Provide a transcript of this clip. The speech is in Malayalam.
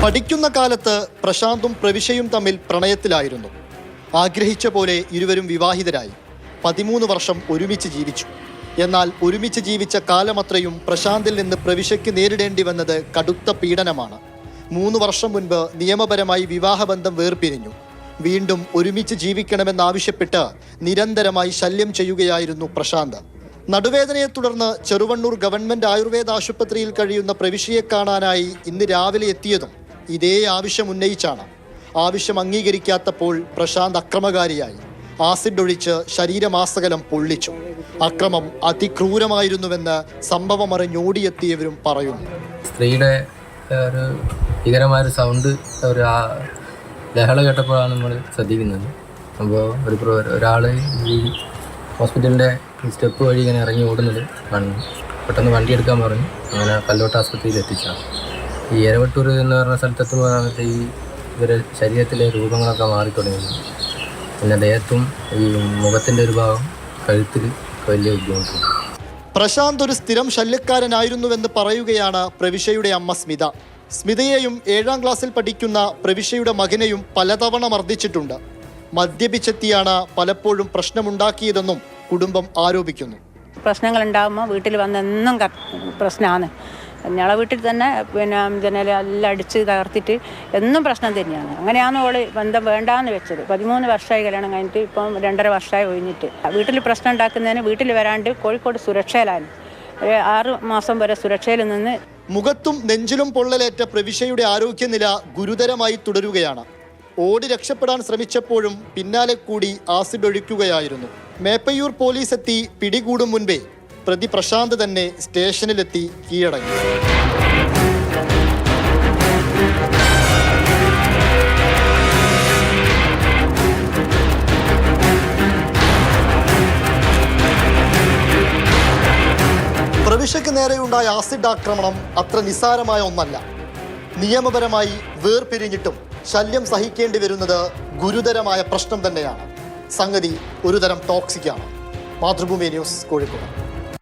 പഠിക്കുന്ന കാലത്ത് പ്രശാന്തും പ്രവിശയും തമ്മിൽ പ്രണയത്തിലായിരുന്നു. ആഗ്രഹിച്ച പോലെ ഇരുവരും വിവാഹിതരായി 13 വർഷം ഒരുമിച്ച് ജീവിച്ചു. എന്നാൽ ഒരുമിച്ച് ജീവിച്ച കാലമത്രയും പ്രശാന്തിൽ നിന്ന് പ്രവിശയ്ക്ക് നേരിടേണ്ടി വന്നത് കടുത്ത പീഡനമാണ്. 3 വർഷം മുൻപ് നിയമപരമായി വിവാഹബന്ധം വേർപിരിഞ്ഞു. വീണ്ടും ഒരുമിച്ച് ജീവിക്കണമെന്നാവശ്യപ്പെട്ട് നിരന്തരമായി ശല്യം ചെയ്യുകയായിരുന്നു പ്രശാന്ത്. നടുവേദനയെ തുടർന്ന് ചെറുവണ്ണൂർ ഗവൺമെന്റ് ആയുർവേദ ആശുപത്രിയിൽ കഴിയുന്ന പ്രവിശയെ കാണാനായി ഇന്ന് രാവിലെ എത്തിയതും ഇതേ ആവശ്യം ഉന്നയിച്ചാണ്. ആവശ്യം അംഗീകരിക്കാത്തപ്പോൾ പ്രശാന്ത് അക്രമകാരിയായി. ആസിഡ് ഒഴിച്ച് ശരീരമാസകലം പൊള്ളിച്ചു. അക്രമം അതിക്രൂരമായിരുന്നുവെന്ന് സംഭവം അറിഞ്ഞോടിയെത്തിയവരും പറയുന്നു. സ്ത്രീയുടെ ഒരു ഭീകരമായൊരു സൗണ്ട്, ഒരു ലഹള കേട്ടപ്പോഴാണ് നമ്മൾ ശ്രദ്ധിക്കുന്നത്. അപ്പോൾ ഒരാൾ ഈ ഹോസ്പിറ്റലിൻ്റെ സ്റ്റെപ്പ് വഴി ഇങ്ങനെ ഇറങ്ങി ഓടുന്നത് കണ്ടു. പെട്ടെന്ന് വണ്ടി എടുക്കാൻ പറഞ്ഞു. അങ്ങനെ കല്ലോട്ട് ആസ്പത്രിയിൽ എത്തിച്ചാണ്. ഈ എരവട്ടൂർ എന്ന് പറഞ്ഞ സ്ഥലത്തെത്തുമ്പോൾ ഈ ഇവരുടെ ശരീരത്തിലെ രൂപങ്ങളൊക്കെ മാറിത്തുടങ്ങി. പിന്നെ ദേഹത്തും ഈ മുഖത്തിൻ്റെ ഒരു ഭാഗം കഴുത്തിൽ വലിയ ബുദ്ധിമുട്ടുണ്ട്. പ്രശാന്ത് ഒരു സ്ഥിരം ശല്യക്കാരനായിരുന്നുവെന്ന് പറയുകയാണ് പ്രവിശയുടെ അമ്മ സ്മിത. സ്മിതയെയും 7ാം ക്ലാസ്സിൽ പഠിക്കുന്ന പ്രവിശയുടെ മകനെയും പലതവണ മർദ്ദിച്ചിട്ടുണ്ട്. മദ്യപിച്ചെത്തിയാണ് പലപ്പോഴും പ്രശ്നമുണ്ടാക്കിയതെന്നും കുടുംബം ആരോപിക്കുന്നു. പ്രശ്നങ്ങൾ ഉണ്ടാകുമ്പോൾ വീട്ടിൽ വന്ന് എന്നും പ്രശ്നമാണ്. ഞങ്ങളെ വീട്ടിൽ തന്നെ പിന്നെ ജനലെല്ലാം അടിച്ച് തകർത്തിട്ട് എന്നും പ്രശ്നം തന്നെയാണ്. അങ്ങനെയാണ് ഓള് ബന്ധം വേണ്ടാന്ന് വെച്ചത്. 13 വർഷമായി കല്യാണം കഴിഞ്ഞിട്ട് ഇപ്പം 2.5 വർഷമായി ഒഴിഞ്ഞിട്ട്. വീട്ടിൽ പ്രശ്നം ഉണ്ടാക്കുന്നതിന് വീട്ടിൽ വരാണ്ട് കോഴിക്കോട് സുരക്ഷയിലാണ്. 6 മാസം വരെ സുരക്ഷയിൽ നിന്ന്. മുഖത്തും നെഞ്ചിലും പൊള്ളലേറ്റ പ്രവിശയുടെ ആരോഗ്യനില ഗുരുതരമായി തുടരുകയാണ്. ഓടി രക്ഷപ്പെടാൻ ശ്രമിച്ചപ്പോഴും പിന്നാലെ കൂടി ആസിഡ് ഒഴിക്കുകയായിരുന്നു. മേപ്പയ്യൂർ പോലീസ് എത്തി പിടികൂടും മുൻപേ പ്രതി പ്രശാന്ത് തന്നെ സ്റ്റേഷനിലെത്തി കീഴടങ്ങി. പ്രവിശയ്ക്ക് നേരെയുണ്ടായ ആസിഡ് ആക്രമണം അത്ര നിസ്സാരമായ ഒന്നല്ല. നിയമപരമായി വേർപിരിഞ്ഞിട്ടും ശല്യം സഹിക്കേണ്ടി വരുന്നത് ഗുരുതരമായ പ്രശ്നം തന്നെയാണ്. സംഗതി ഒരുതരം ടോക്സിക്കാണ്. മാതൃഭൂമി ന്യൂസ്, കോഴിക്കോട്.